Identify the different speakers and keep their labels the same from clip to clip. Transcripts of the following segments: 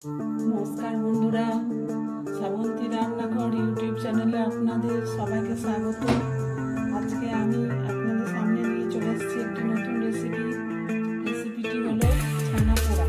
Speaker 1: নমস্কার বন্ধুরা, শ্রাবন্তী রান্নাঘর ইউটিউব চ্যানেলে আপনাদের সবাইকে স্বাগত। আজকে আমি আপনাদের সামনে নিয়ে চলে এসেছি একটি নতুন রেসিপি। রেসিপিটি হলো ছানা পোড়া।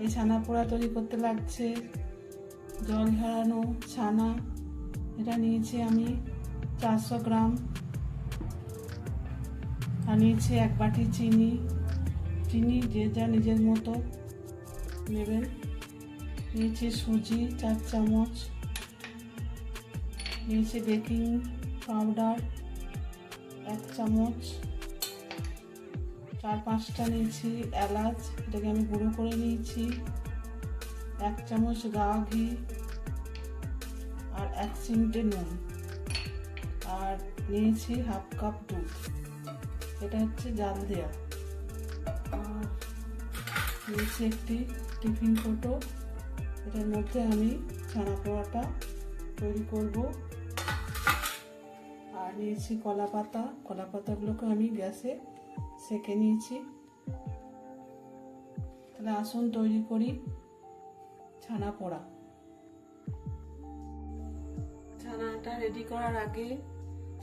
Speaker 1: এই ছানা পোড়া তৈরি করতে লাগছে জল ঝরানো ছানা। এটা নিয়েছি আমি 400 গ্রাম, আর নিয়েছি 1 বাটি চিনি। চিনি যে যা নিজের মতো নেবেন। নিয়েছি সুজি 4 চামচ, নিয়েছি বেকিং পাউডার 1 চামচ, 4-5টা নিয়েছি এলাচ, এটাকে আমি গুঁড়ো করে নিয়েছি, 1 চামচ গাওয়া ঘি, আর 1 চিমটে নুন, আর নিয়েছি 1/2 কাপ দুধ। এটা হচ্ছে জাল দেওয়া। আর নিয়েছি একটি টিফিন কৌটো, এটার মধ্যে আমি ছানা পোড়াটা তৈরি করব। আর নিয়েছি কলা পাতা, কলা পাতাগুলোকে আমি গ্যাসে সেঁকে নিয়েছি। তাহলে আসুন তৈরি করি ছানা পোড়া। ছানাটা রেডি করার আগে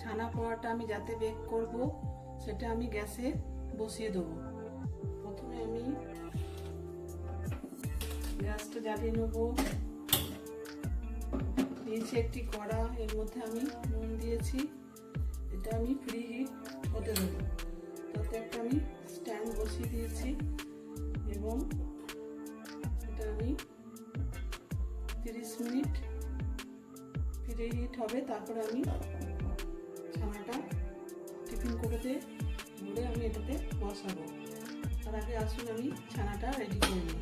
Speaker 1: ছানা পোড়াটা আমি যাতে বেক করব সেটা আমি গ্যাসে বসিয়ে দেবো। প্রথমে আমি গ্যাসটা জ্বালিয়ে নেব। দিয়েছি একটি কড়া, এর মধ্যে আমি নুন দিয়েছি। এটা আমি প্রি হিট হতে দেবো। তাতে একটা আমি স্ট্যান্ড বসিয়ে দিয়েছি এবং এটা আমি 30 মিনিট প্রি হিট হবে। তারপরে আমি ছানাটা টিফিন কৌটোতে ভরে আমি এটাতে বসাবো। তার আগে আসুন আমি ছানাটা রেডি করে নিই।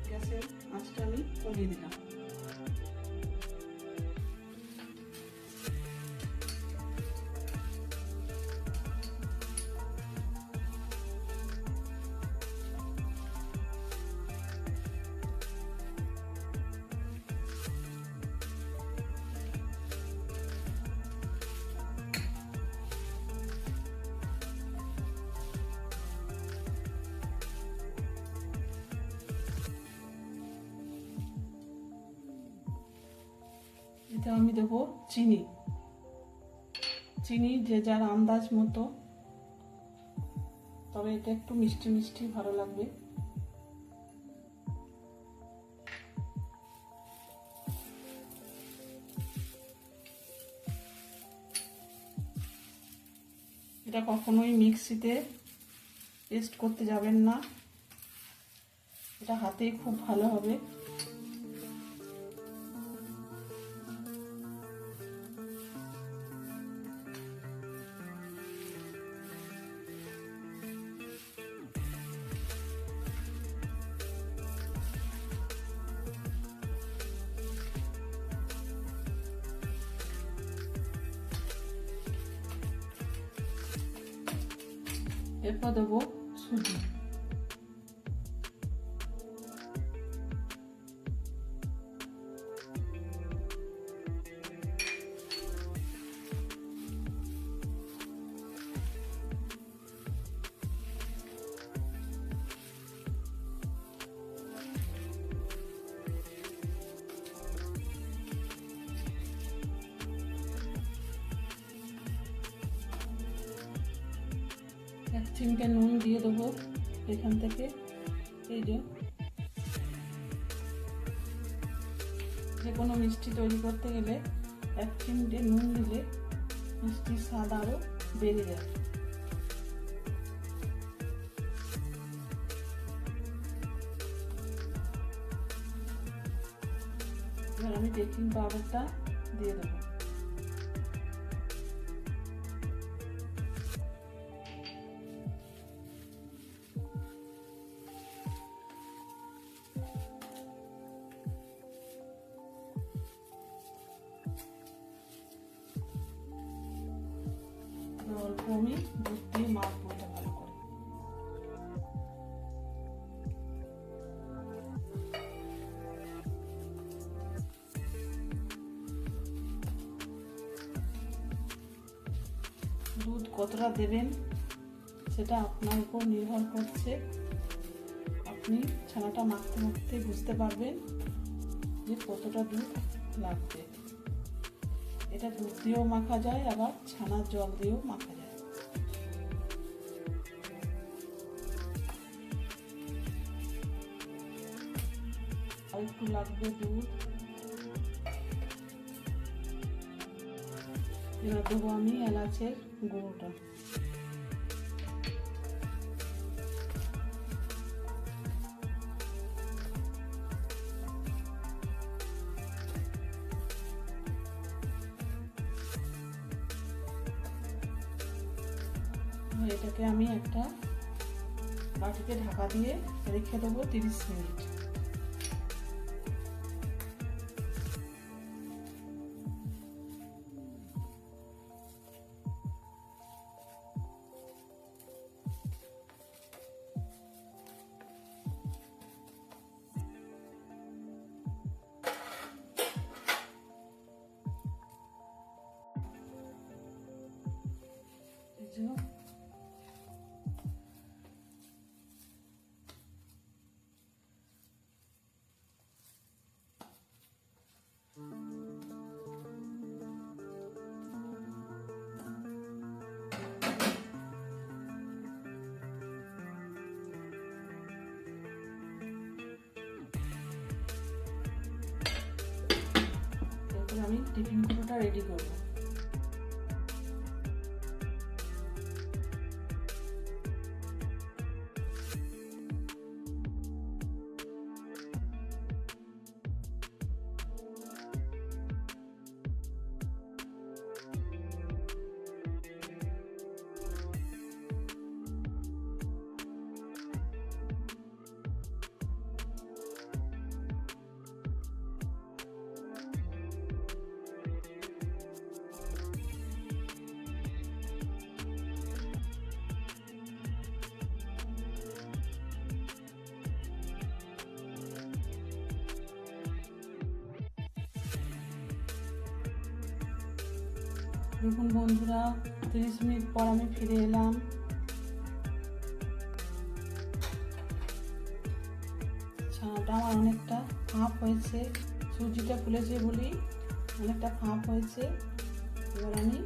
Speaker 1: গ্যাসের আঁচটা আমি কমিয়ে দিলাম। এতে আমি দেবো চিনি। চিনি যে যার আন্দাজ মতো, তবে এটা একটু মিষ্টি মিষ্টি ভালো লাগবে। এটা কখনোই মিক্সিতে পেস্ট করতে যাবেন না, এটা হাতেই খুব ভালো হবে। এরপর দেবো সুজি। এক চিমটে নুন দিয়ে দেবো এখান থেকে। এই যে কোনো মিষ্টি তৈরি করতে গেলে 1 চিমটে নুন দিলে মিষ্টির স্বাদ আরও বেড়ে যায়। এবার আমি বেকিং পাউডারটা দিয়ে দেবো। অল্প আমি দুধ দিয়ে মাখবো এটা ভালো করে। কতটা দেবেন সেটা আপনার উপর নির্ভর করছে। আপনি ছানাটা মাখতে মাখতে বুঝতে পারবেন যে কতটা দুধ লাগবে। এটা দুধ দিয়েও মাখা যায়, আবার ছানার জল দিয়েও মাখা যায়। আর একটু লাগবে দুধ। এবার দেবো আমি এলাচের গুঁড়োটা। এটাকে আমি একটা বাটিতে ঢাকা দিয়ে রেখে দেবো 30 মিনিট। আমি টিফিন কৌটোটা রেডি করব। দেখুন বন্ধুরা, 30 মিনিট পর আমি ফিরে এলাম। ছানাটা আমার অনেকটা ফাঁপ হয়েছে, সুজিটা ফুলেছে বলি অনেকটা ফাঁপ হয়েছে। এবার আমি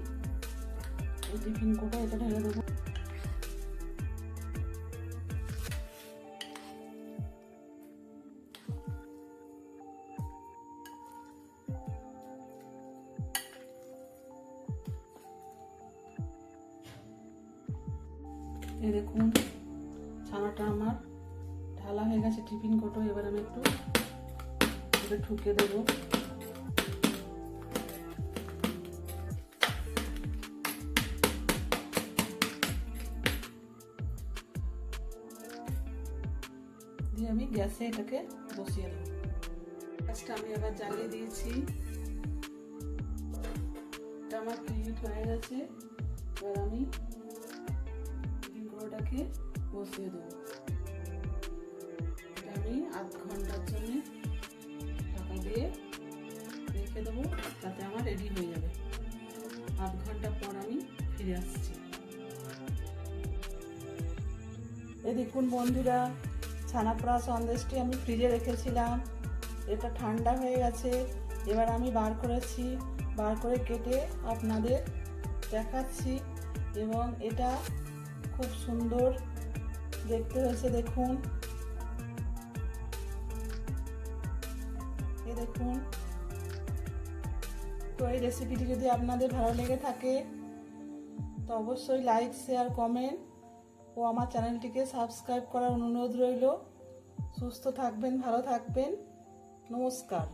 Speaker 1: এই টিফিন কৌটো এটা ঢেলে দেবো। এই দেখুন ছানাটা আমার ঢালা হয়ে গেছে টিফিন কৌটো। এবার আমি একটু এটা ঠুকে দেব। দিয়ে আমি গ্যাসে এটাকে বসিয়ে দেবো। গ্যাসটা আমি এবার জ্বালিয়ে দিয়েছি। এটা আমার প্রিহিট হয়ে গেছে। এবার আমি ওটাকে বসিয়ে দেবো। এটা আমি আধ ঘন্টার জন্য ঢাকা দিয়ে রেখে দেবো, তাতে আমার রেডি হয়ে যাবে। আধ ঘন্টা পর আমি ফিরে আসছি। এই দেখুন বন্ধুরা, ছানাপোড়া সন্দেশটি আমি ফ্রিজে রেখেছিলাম, এটা ঠান্ডা হয়ে গেছে। এবার আমি বার করেছি, বার করে কেটে আপনাদের দেখাচ্ছি। এবং এটা খুব সুন্দর দেখতে হয়েছে, দেখুন। এই দেখুন। তো এই রেসিপিটি যদি আপনাদের ভালো লেগে থাকে তো অবশ্যই লাইক, শেয়ার, কমেন্ট ও আমার চ্যানেলটিকে সাবস্ক্রাইব করার অনুরোধ রইল। সুস্থ থাকবেন, ভালো থাকবেন। নমস্কার।